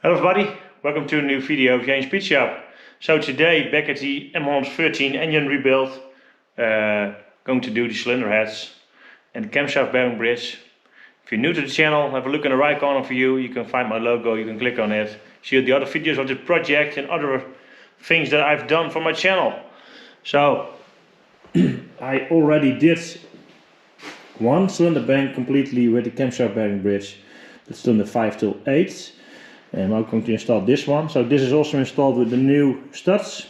Hello everybody, welcome to a new video of James Speed Shop. So today back at the M113 engine rebuild, going to do the cylinder heads and the camshaft bearing bridge. If you're new to the channel, have a look in the right corner for you. You can find my logo, you can click on it, see the other videos of the project and other things that I've done for my channel. So I already did one cylinder bank completely with the camshaft bearing bridge. That's done the 5 till 8. And I'm going to install this one. So this is also installed with the new studs.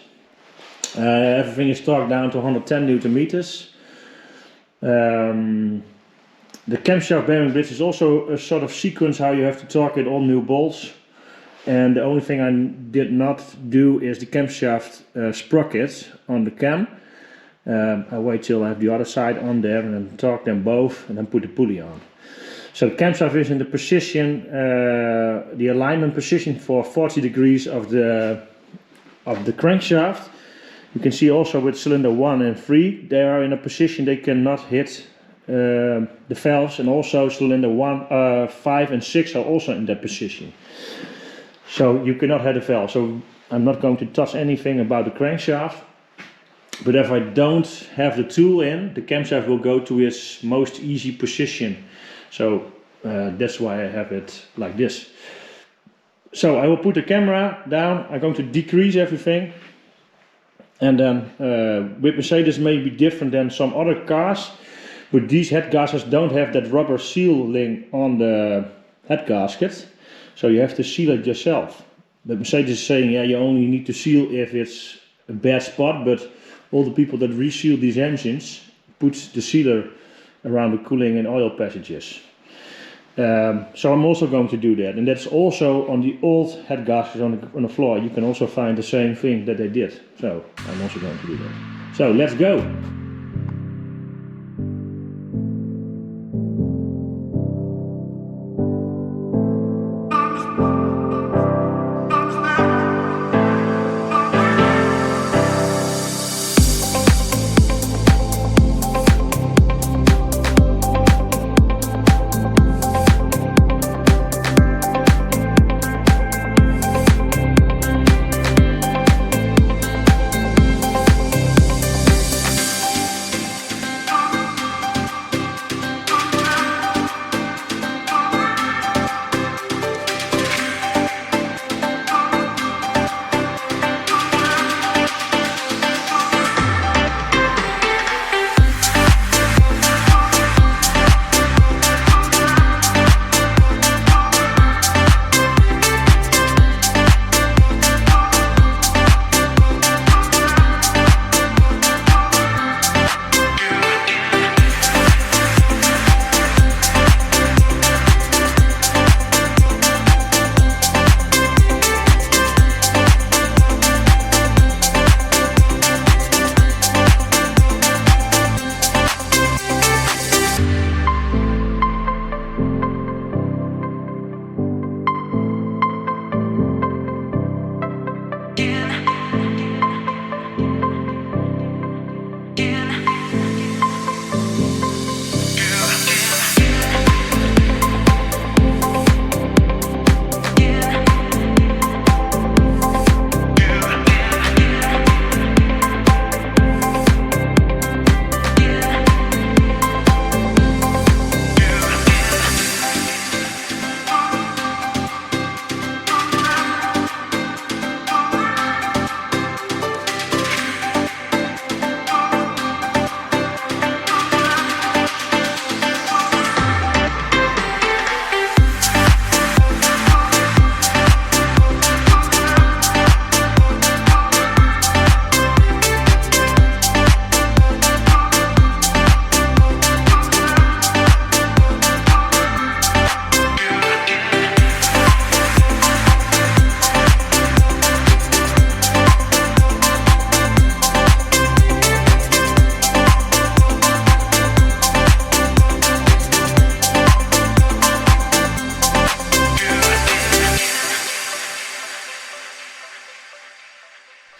Everything is torqued down to 110 Newton meters. The camshaft bearing bridge is also a sort of sequence how you have to torque it, all new bolts. And the only thing I did not do is the camshaft sprockets on the cam. I wait till I have the other side on there and then torque them both and then put the pulley on. So the camshaft is in the position, the alignment position for 40 degrees of the crankshaft. You can see also with cylinder 1 and 3, they are in a position they cannot hit the valves, and also cylinder 5 and 6 are also in that position. So you cannot hit the valve. So I'm not going to touch anything about the crankshaft. But if I don't have the tool in, the camshaft will go to its most easy position. So that's why I have it like this. So I will put the camera down. I'm going to decrease everything. And then with Mercedes may be different than some other cars. But these head gaskets don't have that rubber sealing on the head gasket. So you have to seal it yourself. But Mercedes is saying, yeah, you only need to seal if it's a bad spot. But all the people that reseal these engines put the sealer around the cooling and oil passages. So I'm also going to do that, and that's also on the old head gaskets on the floor. You can also find the same thing that they did. So I'm also going to do that. So let's go.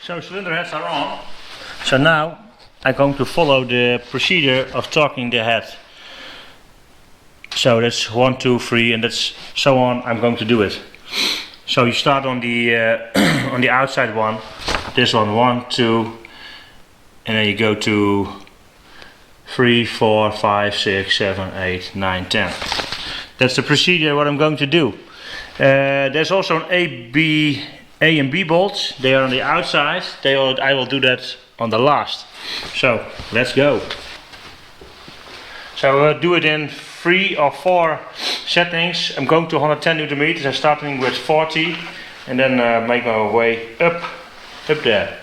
So cylinder heads are on. So now I'm going to follow the procedure of torquing the head. So that's 1, 2, 3 and that's so on. I'm going to do it. So you start on the on the outside one. This one, 1, 2, and then you go to 3, 4, 5, 6, 7, 8, 9, 10. That's the procedure what I'm going to do. There's also an A and B bolts. They are on the outside. I will do that on the last. So let's go. So do it in 3 or 4 settings. I'm going to 110 Newton meters. I'm starting with 40 and then make my way up there.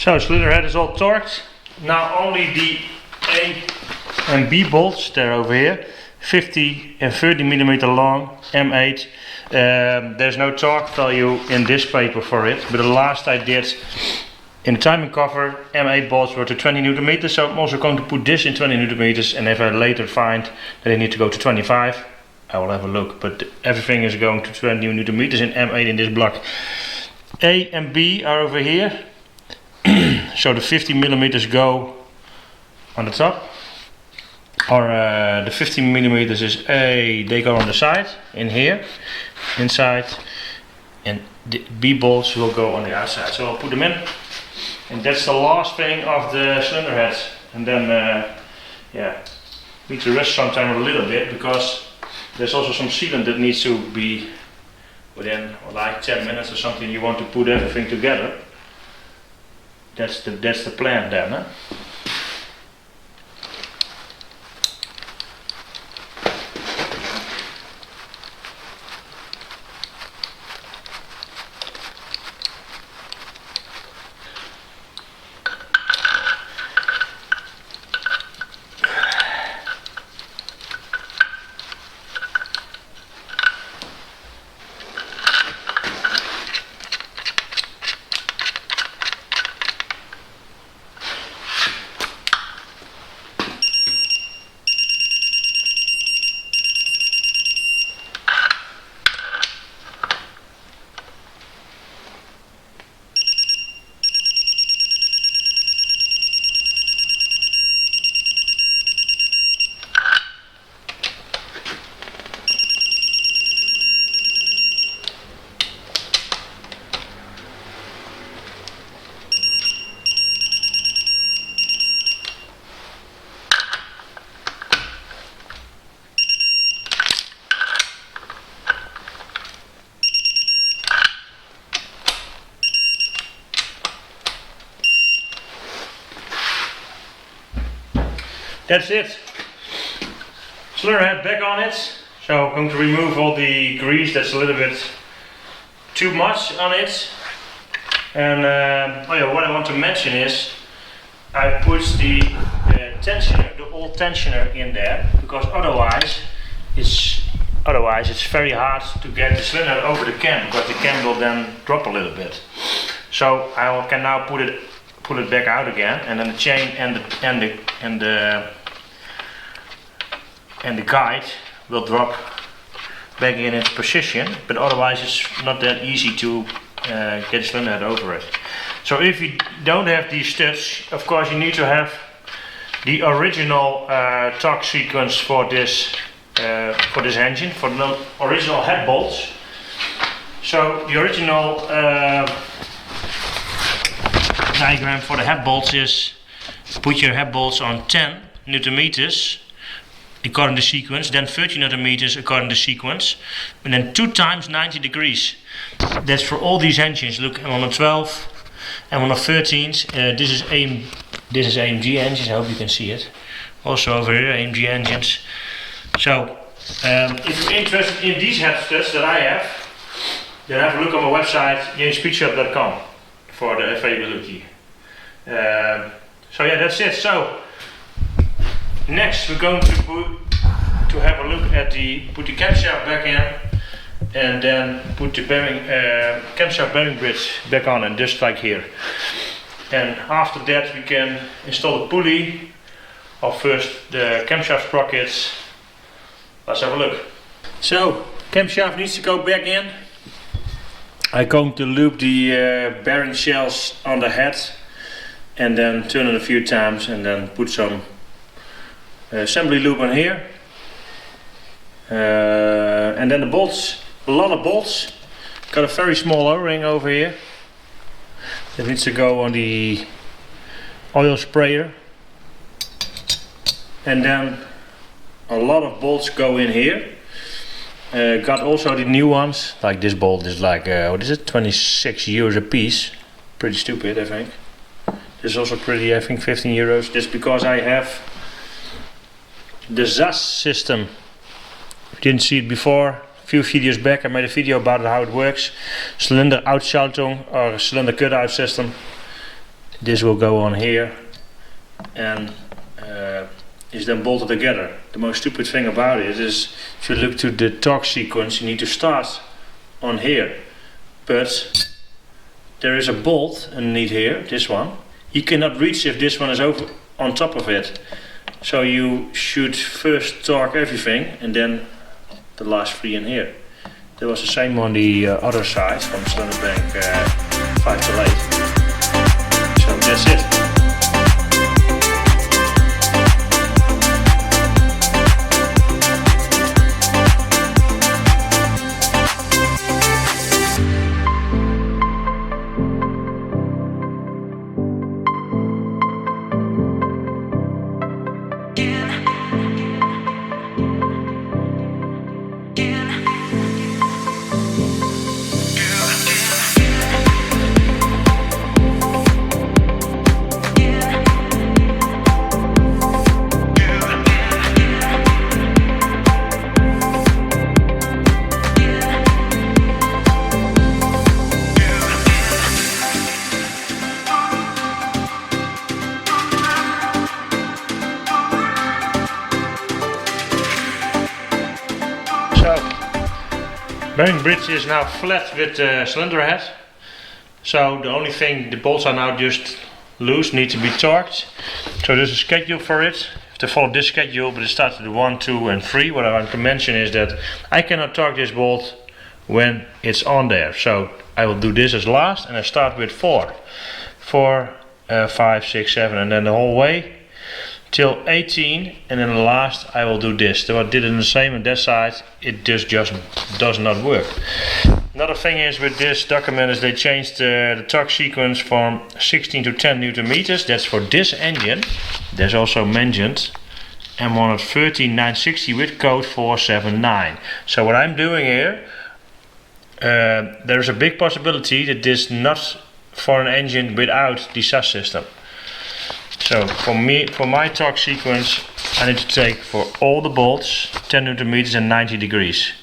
So cylinder head is all torqued. Now only the A and B bolts, they're over here, 50 and 30 millimeter long, M8. There's no torque value in this paper for it, but the last I did in the timing cover, M8 bolts were to 20 Newton meters, so I'm also going to put this in 20 Newton meters, and if I later find that I need to go to 25, I will have a look, but everything is going to 20 Newton meters in M8 in this block. A and B are over here. So the 50 millimeters go on the top, or the 50 millimeters is A, they go on the side, in here, inside, and the B bolts will go on the outside. So I'll put them in, and that's the last thing of the cylinder heads. And then, yeah, need to rest sometime a little bit, because there's also some sealant that needs to be within like 10 minutes or something. You want to put everything together. That's the plan then, huh? that's it. Cylinder head back on it. So I'm going to remove all the grease that's a little bit too much on it. And oh yeah, what I want to mention is I put the tensioner, the old tensioner in there, because otherwise it's very hard to get the cylinder over the cam, because the cam will then drop a little bit. So I can now pull it back out again, and then the chain and the guide will drop back in its position, but otherwise it's not that easy to get the cylinder head over it. So if you don't have these studs, of course you need to have the original torque sequence for this engine, for the original head bolts. So the original diagram for the head bolts is put your head bolts on 10 Newton meters according to sequence, then 30 Newton meters according to sequence, and then 2 times 90 degrees. That's for all these engines. Look, M112, M113. This is AMG engines. I hope you can see it. Also over here, AMG engines. So, if you're interested in these head studs that I have, then have a look on my website, jamesspeedshop.com, for the availability. So yeah, that's it. So next we're going to have a look at put the camshaft back in, and then put the bearing, camshaft bearing bridge back on, and just like here. And after that we can install the pulley, or first the camshaft sprockets. Let's have a look. So camshaft needs to go back in. I'm going to loop the bearing shells on the head, and then turn it a few times, and then put some assembly lube on here. And then the bolts, a lot of bolts. Got a very small O-ring over here that needs to go on the oil sprayer, and then a lot of bolts go in here. Got also the new ones, like this bolt is like what is it, 26 euros a piece. Pretty stupid, I think. This is also pretty, I think 15 euros, just because I have the ZAS system. If you didn't see it before, a few videos back I made a video about how it works. Cylinder Ausschaltung, or cylinder cutout system. This will go on here and is then bolted together. The most stupid thing about it is, if you look to the torque sequence, you need to start on here, but there is a bolt underneath here, this one. You cannot reach if this one is over on top of it. So you should first torque everything, and then the last 3 in here. That was the same on the other side from Cylinderbank 5 to 8. So that's it. Bearing bridge is now flat with the cylinder head. So the only thing, the bolts are now just loose, need to be torqued. So there's a schedule for it. You have to follow this schedule, but it starts at 1, 2 and 3. What I want to mention is that I cannot torque this bolt when it's on there. So I will do this as last, and I start with 4. 4, 5, 6, 7, and then the whole way till 18, and then the last I will do this. So I did it the same on that side, it just does not work. Another thing is with this document is they changed the torque sequence from 16 to 10 Newton meters. That's for this engine. There's also mentioned M113 960 with code 479. So what I'm doing here, there's a big possibility that this is not for an engine without the SAS system. So for my torque sequence, I need to take for all the bolts 10 Newton meters and 90 degrees.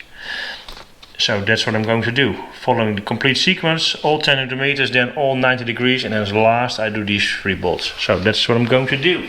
So that's what I'm going to do. Following the complete sequence, all 10 Newton meters, then all 90 degrees, and as last I do these 3 bolts. So that's what I'm going to do.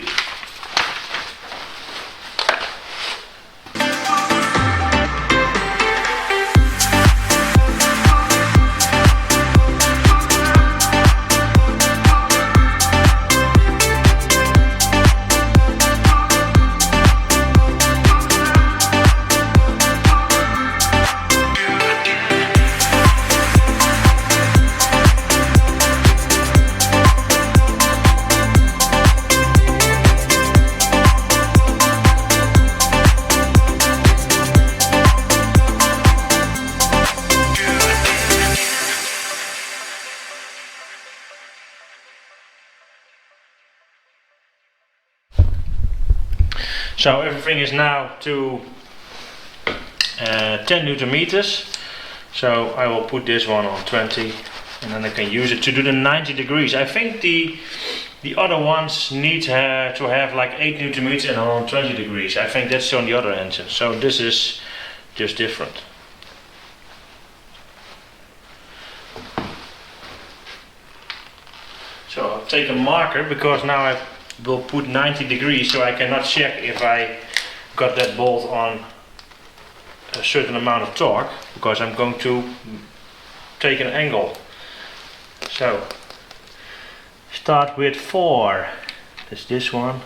So everything is now to 10 Newton meters. So I will put this one on 20 and then I can use it to do the 90 degrees. I think the other ones need to have like 8 Newton meters and on 20 degrees. I think that's on the other engine. So this is just different. So I'll take a marker because now I will put 90 degrees, so I cannot check if I got that bolt on a certain amount of torque, because I'm going to take an angle. So start with 4. That's this one.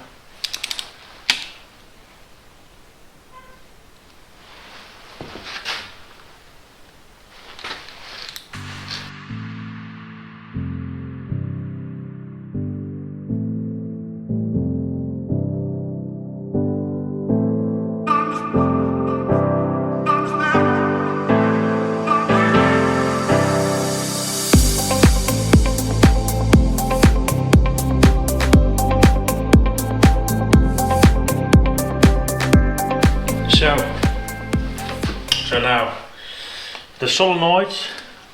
So now the solenoid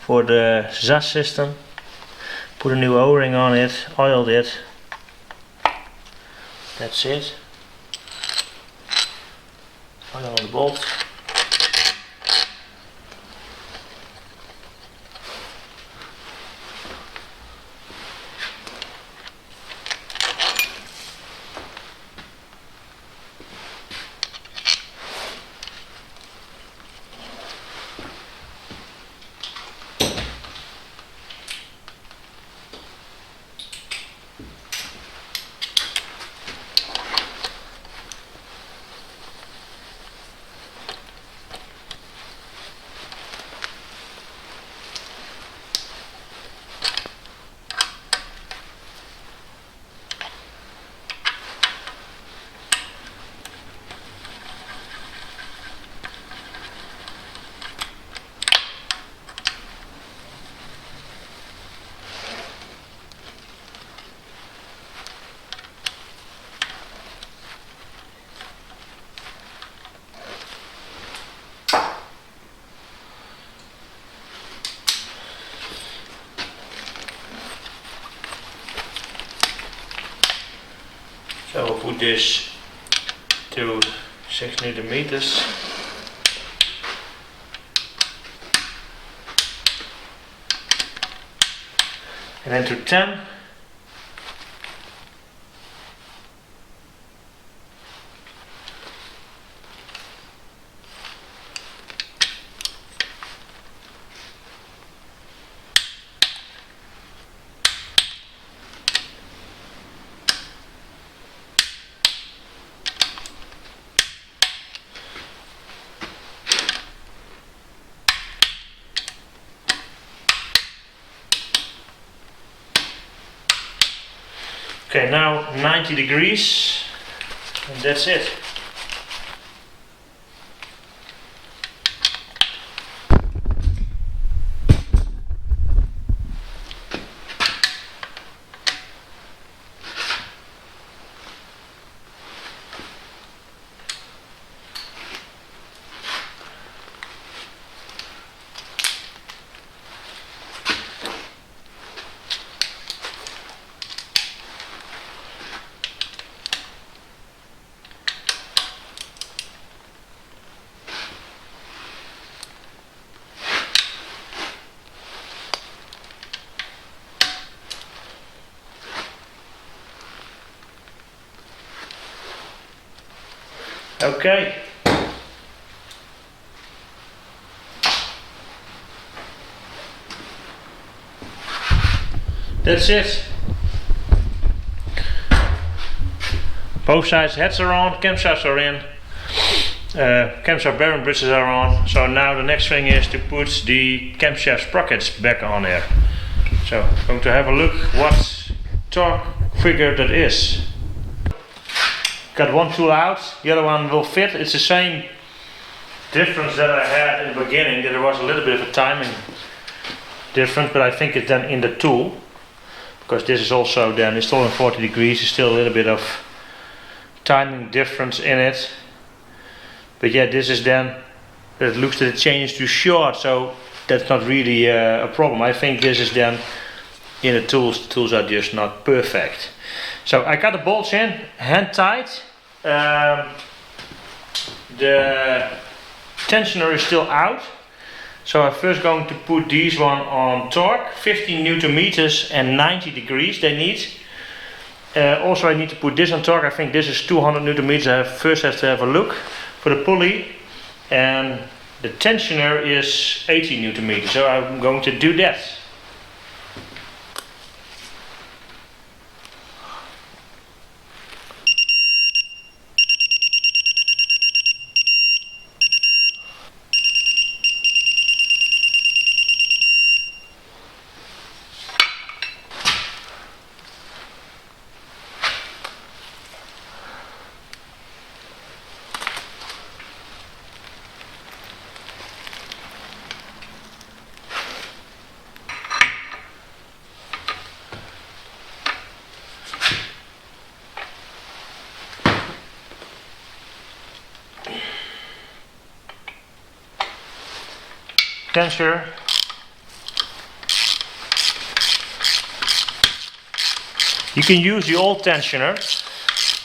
for the ZAS system, put a new O-ring on it, oiled it, that's it, oil on the bolt. So we'll put this to 6 Newton meters. And then to 10. Okay, now 90 degrees, and that's it. Okay. That's it. Both sides heads are on, camshafts are in, camshaft bearing bridges are on. So now the next thing is to put the camshaft sprockets back on there. So I'm going to have a look what torque figure that is. Got one tool out, the other one will fit. It's the same difference that I had in the beginning, that there was a little bit of a timing difference, but I think it's then in the tool, because this is also then installed in 40 degrees, there's still a little bit of timing difference in it. But yeah, this is then, it looks that it changes to short, so that's not really a problem. I think this is then in the tools are just not perfect. So I got the bolts in, hand tight. The tensioner is still out. So I'm first going to put these one on torque, 15 Newton meters and 90 degrees they need. Also I need to put this on torque. I think this is 200 Newton meters. I first have to have a look for the pulley, and the tensioner is 80 Newton meters. So I'm going to do that. Tensioner. You can use the old tensioner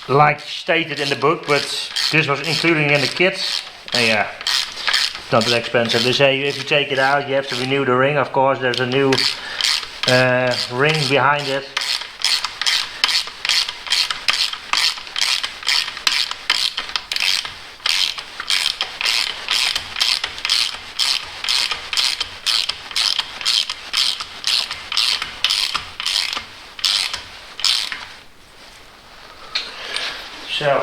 like stated in the book, but this was included in the kit, and yeah, it's not that expensive. They say if you take it out you have to renew the ring. Of course there's a new ring behind it. So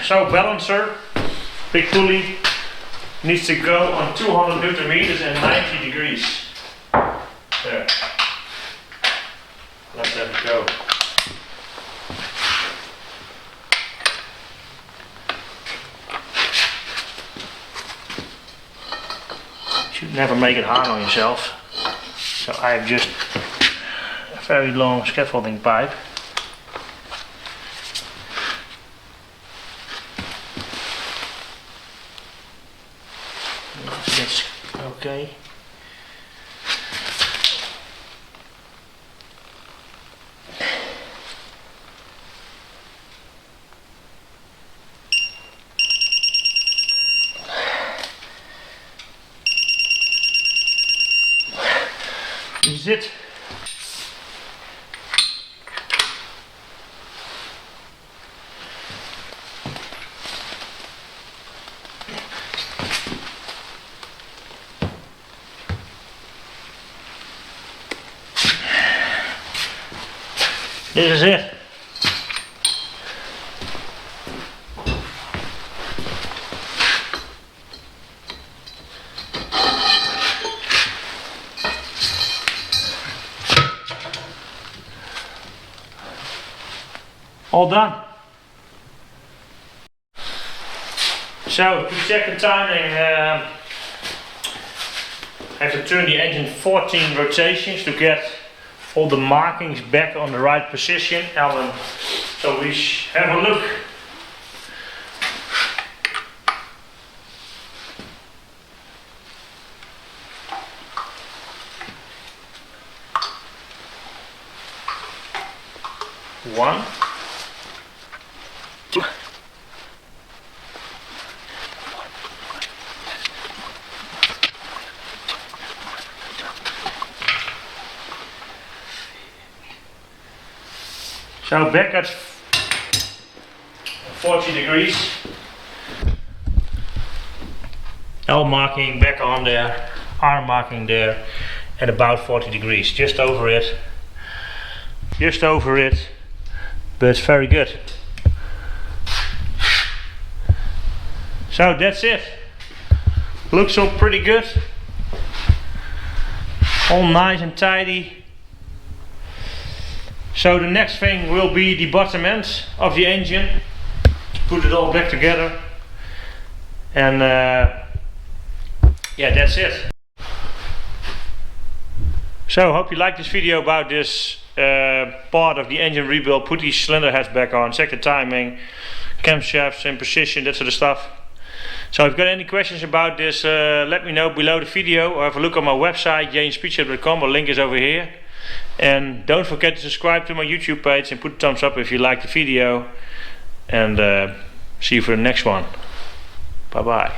So balancer, big pulley, needs to go on 200 Newton meters and 90 degrees. There. Let's let it go. Should never make it hard on yourself. So I have just a very long scaffolding pipe. That's okay. This is it. This is it. All done. So to check the timing, I have to turn the engine 14 rotations to get all the markings back on the right position. So we have a look. 1. So back at 40 degrees. L marking back on there, R marking there, at about 40 degrees, just over it, but it's very good. So that's it. Looks all pretty good, all nice and tidy. So the next thing will be the bottom end of the engine, put it all back together, and yeah, that's it. So hope you like this video about this part of the engine rebuild. Put these cylinder heads back on, check the timing, camshafts in position, that sort of stuff. So if you've got any questions about this, let me know below the video, or have a look on my website janespeedshaft.com, or link is over here. And don't forget to subscribe to my YouTube page and put a thumbs up if you like the video, and see you for the next one. Bye bye.